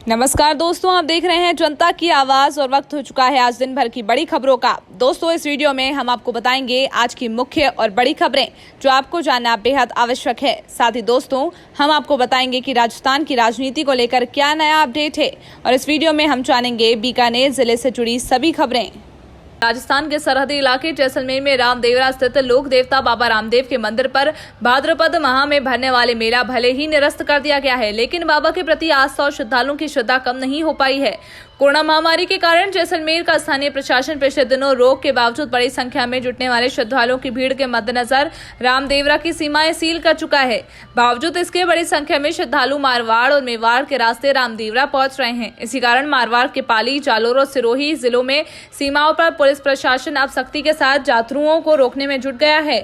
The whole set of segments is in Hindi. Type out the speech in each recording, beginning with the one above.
नमस्कार दोस्तों, आप देख रहे हैं जनता की आवाज और वक्त हो चुका है आज दिन भर की बड़ी खबरों का। दोस्तों, इस वीडियो में हम आपको बताएंगे आज की मुख्य और बड़ी खबरें जो आपको जानना बेहद आवश्यक है। साथ ही दोस्तों, हम आपको बताएंगे कि राजस्थान की राजनीति को लेकर क्या नया अपडेट है और इस वीडियो में हम जानेंगे बीकानेर जिले से जुड़ी सभी खबरें। राजस्थान के सरहदी इलाके जैसलमेर में रामदेवरा स्थित लोक देवता बाबा रामदेव के मंदिर पर भाद्रपद माह में भरने वाले मेला भले ही निरस्त कर दिया गया है, लेकिन बाबा के प्रति आस्था और श्रद्धालुओं की श्रद्धा कम नहीं हो पाई है। कोरोना महामारी के कारण जैसलमेर का स्थानीय प्रशासन पिछले दिनों रोक के बावजूद बड़ी संख्या में जुटने वाले श्रद्धालुओं की भीड़ के मद्देनजर रामदेवरा की सीमाएं सील कर चुका है। बावजूद इसके बड़ी संख्या में श्रद्धालु मारवाड़ और मेवाड़ के रास्ते रामदेवरा पहुंच रहे हैं। इसी कारण मारवाड़ के पाली, जालोर और सिरोही जिलों में सीमाओं पर पुलिस प्रशासन अब सख्ती के साथ यात्रुओं को रोकने में जुट गया है।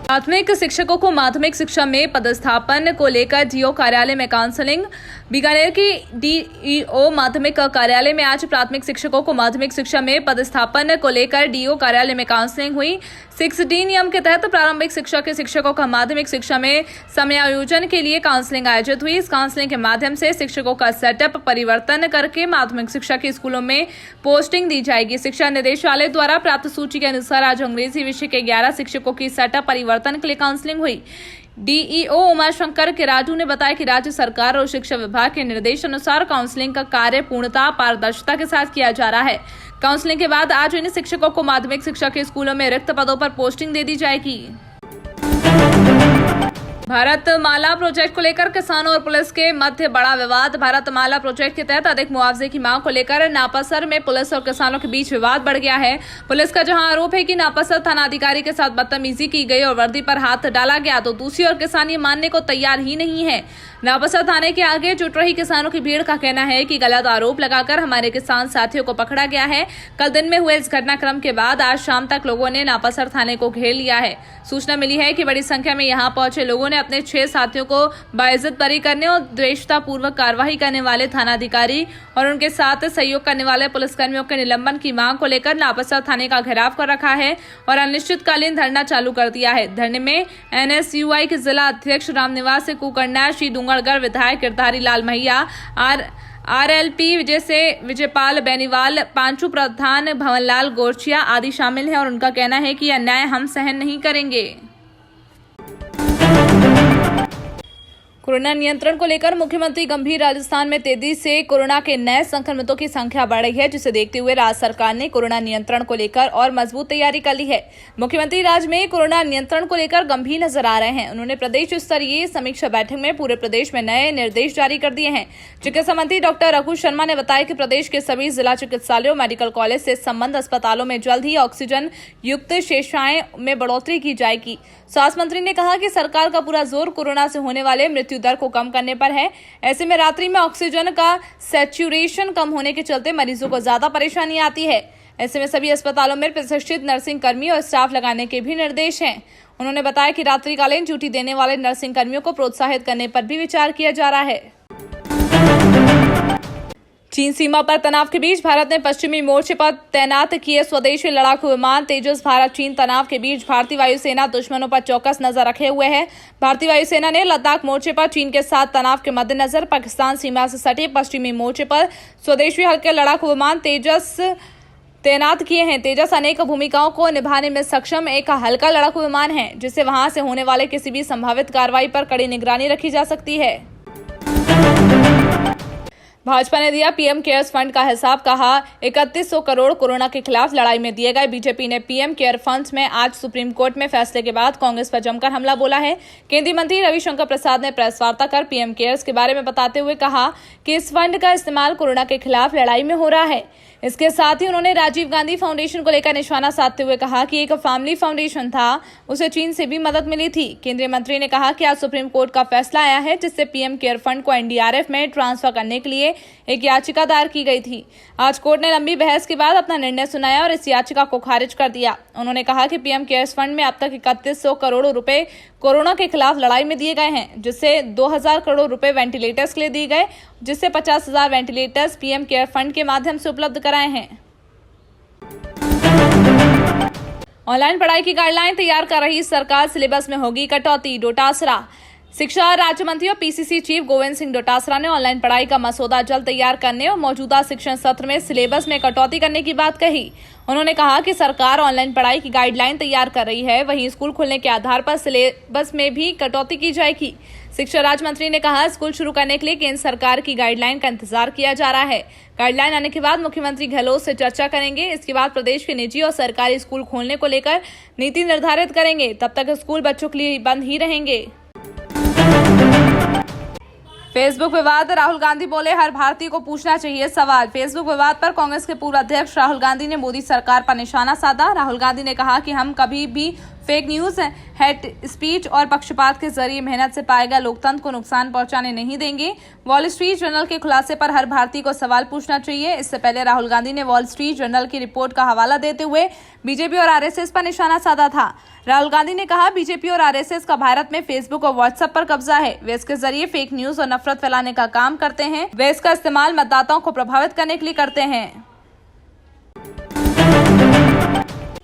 प्राथमिक शिक्षकों को माध्यमिक शिक्षा में पदस्थापन को लेकर डीओ कार्यालय में काउंसलिंग। बीकानेर की डीईओ माध्यमिक कार्यालय में आज प्राथमिक शिक्षकों को माध्यमिक शिक्षा में पदस्थापन को लेकर डीओ कार्यालय में काउंसलिंग हुई। 6D नियम के तहत प्रारंभिक शिक्षा के शिक्षकों का माध्यमिक शिक्षा में समायोजन के लिए काउंसलिंग आयोजित हुई। इस काउंसलिंग के माध्यम से शिक्षकों का सेटअप परिवर्तन करके माध्यमिक शिक्षा के स्कूलों में पोस्टिंग दी जाएगी। शिक्षा निदेशालय द्वारा प्राप्त सूची के अनुसार आज अंग्रेजी विषय के 11 शिक्षकों की सेटअप परिवर्तन के लिए काउंसलिंग हुई। डीईओ उमाशंकर के राजू ने बताया कि राज्य सरकार और शिक्षा विभाग के निर्देश अनुसार काउंसलिंग का कार्य पूर्णतः पारदर्शिता के साथ किया जा रहा है। काउंसलिंग के बाद आज इन शिक्षकों को माध्यमिक शिक्षा के स्कूलों में रिक्त पदों पर पोस्टिंग दे दी जाएगी। भारतमाला प्रोजेक्ट को लेकर किसानों और पुलिस के मध्य बड़ा विवाद। भारतमाला प्रोजेक्ट के तहत अधिक मुआवजे की मांग को लेकर नापासर में पुलिस और किसानों के बीच विवाद बढ़ गया है। पुलिस का जहां आरोप है कि नापासर थानाधिकारी के साथ बदतमीजी की गई और वर्दी पर हाथ डाला गया, तो दूसरी ओर किसान ये मानने को तैयार ही नहीं है। नापासर थाने के आगे जुट रही किसानों की भीड़ का कहना है कि गलत आरोप लगाकर हमारे किसान साथियों को पकड़ा गया है। कल दिन में हुए इस घटनाक्रम के बाद आज शाम तक लोगों ने नापासर थाने को घेर लिया है। सूचना मिली है कि बड़ी संख्या में यहां पहुंचे लोगों ने अपने 6 साथियों को बाइज्जत बरी करने और द्वेषतापूर्वक कार्रवाई करने वाले थानाधिकारी और उनके साथ सहयोग करने वाले पुलिसकर्मियों के निलंबन की मांग को लेकर नापासर थाने का घेराव कर रखा है और अनिश्चितकालीन धरना चालू कर दिया है। धरने में NSUI के जिला अध्यक्ष रामनिवास से कुकरना, श्री डूंगरगढ़ विधायक गिरधारी लाल महिया, RLP विजय से विजयपाल बेनीवाल, पांचू प्रधान भवनलाल गोरचिया आदि शामिल हैं और उनका कहना है कि अन्याय हम सहन नहीं करेंगे। कोरोना नियंत्रण को लेकर मुख्यमंत्री गंभीर। राजस्थान में तेजी से कोरोना के नए संक्रमितों की संख्या बढ़ रही है, जिसे देखते हुए राज्य सरकार ने कोरोना नियंत्रण को लेकर और मजबूत तैयारी कर ली है। मुख्यमंत्री राज्य में कोरोना नियंत्रण को लेकर गंभीर नजर आ रहे हैं। उन्होंने प्रदेश स्तरीय समीक्षा बैठक में पूरे प्रदेश में नए निर्देश जारी कर दिए हैं। चिकित्सा मंत्री डॉक्टर रघु शर्मा ने बताया कि प्रदेश के सभी जिला चिकित्सालयों, मेडिकल कॉलेज से संबद्ध अस्पतालों में जल्द ही ऑक्सीजन युक्त सेवाएं में बढ़ोतरी की जाएगी। स्वास्थ्य मंत्री ने कहा कि सरकार का पूरा जोर कोरोना से होने वाले मृत्यु दर को कम करने पर है। ऐसे में रात्रि में ऑक्सीजन का सैचुरेशन कम होने के चलते मरीजों को ज्यादा परेशानी आती है। ऐसे में सभी अस्पतालों में प्रशिक्षित नर्सिंग कर्मी और स्टाफ लगाने के भी निर्देश हैं। उन्होंने बताया कि रात्रिकालीन ड्यूटी देने वाले नर्सिंग कर्मियों को प्रोत्साहित करने पर भी विचार किया जा रहा है। चीन सीमा पर तनाव के बीच भारत ने पश्चिमी मोर्चे पर तैनात किए स्वदेशी लड़ाकू विमान तेजस। भारत चीन तनाव के बीच भारतीय वायुसेना दुश्मनों पर चौकस नजर रखे हुए है। भारतीय वायुसेना ने लद्दाख मोर्चे पर चीन के साथ तनाव के मद्देनजर पाकिस्तान सीमा से सटे पश्चिमी मोर्चे पर स्वदेशी हल्के लड़ाकू विमान तेजस तैनात किए हैं। तेजस अनेक भूमिकाओं को निभाने में सक्षम एक हल्का लड़ाकू विमान है, जिससे वहां से होने वाले किसी भी संभावित कार्रवाई पर कड़ी निगरानी रखी जा सकती है। भाजपा ने दिया पीएम केयर्स फंड का हिसाब, कहा 3100 करोड़ कोरोना के खिलाफ लड़ाई में दिए गए। बीजेपी ने पीएम केयर फंड्स में आज सुप्रीम कोर्ट में फैसले के बाद कांग्रेस पर जमकर हमला बोला है। केंद्रीय मंत्री रविशंकर प्रसाद ने प्रेस वार्ता कर पीएम केयर्स के बारे में बताते हुए कहा कि इस फंड का इस्तेमाल कोरोना के खिलाफ लड़ाई में हो रहा है। इसके साथ ही उन्होंने राजीव गांधी फाउंडेशन को लेकर निशाना साधते हुए कहा कि एक फैमिली फाउंडेशन था, उसे चीन से भी मदद मिली थी। केंद्रीय मंत्री ने कहा कि आज सुप्रीम कोर्ट का फैसला आया है, जिससे पीएम केयर फंड को एनडीआरएफ में ट्रांसफर करने के लिए एक याचिका दायर की गई थी। आज कोर्ट ने लंबी बहस के बाद अपना निर्णय सुनाया और इस याचिका को खारिज कर दिया। उन्होंने कहा कि पीएम केयर्स फंड में अब तक 3100 करोड़ रुपए कोरोना के खिलाफ लड़ाई में दिए गए हैं, जिससे 2000 करोड़ रुपए वेंटिलेटर्स के लिए दिए गए, जिससे 50,000 वेंटिलेटर्स पीएम केयर फंड के माध्यम से उपलब्ध कराए हैं। ऑनलाइन पढ़ाई की गाइडलाइन तैयार कर रही सरकार, सिलेबस में होगी कटौती। डोटासरा शिक्षा राज्य मंत्री और पीसीसी चीफ गोविंद सिंह डोटासरा ने ऑनलाइन पढ़ाई का मसौदा जल्द तैयार करने और मौजूदा शिक्षण सत्र में सिलेबस में कटौती करने की बात कही। उन्होंने कहा कि सरकार ऑनलाइन पढ़ाई की गाइडलाइन तैयार कर रही है, वहीं स्कूल खुलने के आधार पर सिलेबस में भी कटौती की जाएगी। शिक्षा राज्य मंत्री ने कहा, स्कूल शुरू करने के लिए केंद्र सरकार की गाइडलाइन का इंतजार किया जा रहा है। गाइडलाइन आने के बाद मुख्यमंत्री गहलोत से चर्चा करेंगे। इसके बाद प्रदेश के निजी और सरकारी स्कूल खोलने को लेकर नीति निर्धारित करेंगे। तब तक स्कूल बच्चों के लिए बंद ही रहेंगे। फेसबुक विवाद, राहुल गांधी बोले हर भारतीय को पूछना चाहिए सवाल। फेसबुक विवाद पर कांग्रेस के पूर्व अध्यक्ष राहुल गांधी ने मोदी सरकार पर निशाना साधा। राहुल गांधी ने कहा कि हम कभी भी फेक न्यूज, हेट स्पीच और पक्षपात के जरिए मेहनत से पाए गए लोकतंत्र को नुकसान पहुंचाने नहीं देंगे। वॉल स्ट्रीट जर्नल के खुलासे पर हर भारतीय को सवाल पूछना चाहिए। इससे पहले राहुल गांधी ने वॉल स्ट्रीट जर्नल की रिपोर्ट का हवाला देते हुए बीजेपी और आरएसएस पर निशाना साधा था। राहुल गांधी ने कहा, बीजेपी और आरएसएस का भारत में फेसबुक और व्हाट्सएप पर कब्जा है। वे इसके जरिए फेक न्यूज और नफरत फैलाने का काम करते हैं। वे इसका इस्तेमाल मतदाताओं को प्रभावित करने के लिए करते हैं।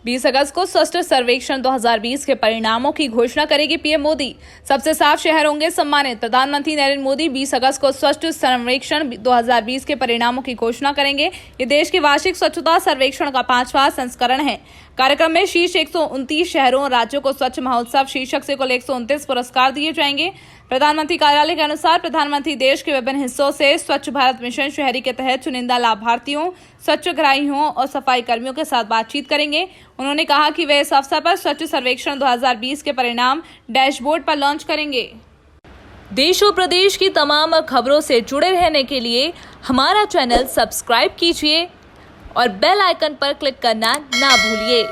20 अगस्त को स्वच्छ सर्वेक्षण 2020 के परिणामों की घोषणा करेगी पीएम मोदी। सबसे साफ शहर होंगे सम्मानित। प्रधानमंत्री नरेंद्र मोदी 20 अगस्त को स्वच्छ सर्वेक्षण 2020 के परिणामों की घोषणा करेंगे। ये देश के वार्षिक स्वच्छता सर्वेक्षण का 5वां संस्करण है। कार्यक्रम में शीर्ष 129 शहरों और राज्यों को स्वच्छ महोत्सव शीर्षक से कुल 129 पुरस्कार दिए जाएंगे। प्रधानमंत्री कार्यालय के अनुसार प्रधानमंत्री देश के विभिन्न हिस्सों से स्वच्छ भारत मिशन शहरी के तहत चुनिंदा लाभार्थियों, स्वच्छग्राहियों और सफाई कर्मियों के साथ बातचीत करेंगे। उन्होंने कहा कि वे इस अवसर पर स्वच्छ सर्वेक्षण 2020 के परिणाम डैशबोर्ड पर लॉन्च करेंगे। देश और प्रदेश की तमाम खबरों से जुड़े रहने के लिए हमारा चैनल सब्सक्राइब कीजिए और बेल आइकन पर क्लिक करना ना भूलिए।